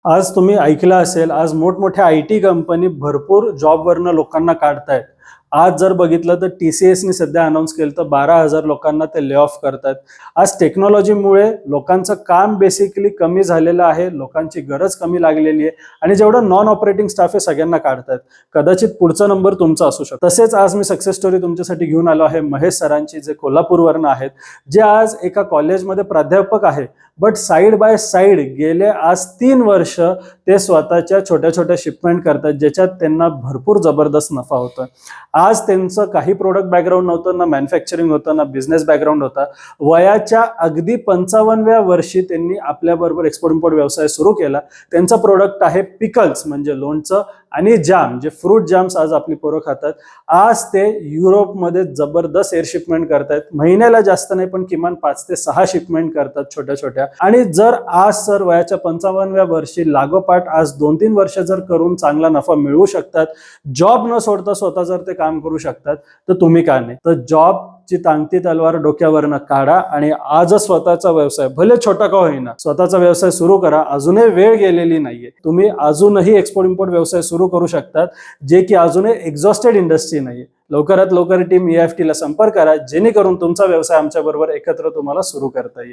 आज तुम्ही ऐकलं असेल, आज मोठमोठ्या आय-टी कंपनी भरपूर जॉबवरनं लोकांना काढतायत. आज जर बघितलं तर टी-सी-एसनी सध्या अनाउन्स केलं तर 12,000 लोकांना ते ले ऑफ करतायत. आज टेक्नॉलॉजीमुळे लोकांचं काम बेसिकली कमी झालेलं आहे, लोकांची गरज कमी लागलेली आहे आणि जेवढं नॉन ऑपरेटिंग स्टाफ आहे सगळ्यांना काढतायत. कदाचित पुढचा नंबर तुमचा असू शकतो. तसेच आज मी सक्सेस स्टोरी तुमच्यासाठी घेऊन आलो आहे महेश सरांची, जे कोल्हापूरवरनं आहेत, जे आज एका कॉलेजमध्ये प्राध्यापक आहे. बट साइड बाय साइड गेले आज 3 वर्ष ते स्वतःच्या छोट्या-छोट्या शिपमेंट करतात, ज्याच्यात त्यांना भरपूर जबरदस्त नफा होतोय. आज त्यांचं काही प्रोडक्ट बॅकग्राऊंड नव्हतं, ना मॅन्युफॅक्चरिंग होतं, ना बिझनेस बॅकग्राऊंड होता. वयाच्या अगदी 55व्या वर्षी त्यांनी आपल्याबरोबर एक्सपोर्ट इम्पोर्ट व्यवसाय सुरू केला. त्यांचा प्रोडक्ट आहे पिकल्स, म्हणजे लोणचं आणि जाम, जे फ्रूट जाम्स आज आपली पोरं खातात. आज ते युरोपमध्ये जबरदस्त एअर शिपमेंट करतायत. महिन्याला जास्त नाही, पण किमान 5 ते 6 शिपमेंट करतात छोट्या-छोट्या. आणि जर आज सर वयाच्या 55व्या वर्षी लागोपाठ आज 2-3 वर्ष जर करून चांगला नफा मिळवू शकतात, जॉब न सोडता स्वतः जर ते काम करू शकतात, तर तुम्ही का नाही? तर जॉबची टांगती तलवार डोक्यावरनं काढा आणि आजच स्वतःचा व्यवसाय, भले छोटा का होईना, स्वतःचा व्यवसाय सुरू करा. अजूनही वेळ गेलेली नाहीये. तुम्ही अजूनही एक्सपोर्ट इम्पोर्ट व्यवसाय सुरू करू शकतात, जे की अजूनही एक्झॉस्टेड इंडस्ट्री नाहीये. लवकरात लवकर टीम EFT ला संपर्क करा, जेणेकरून तुमचा व्यवसाय आमच्याबरोबर एकत्र तुम्हाला सुरू करता येईल.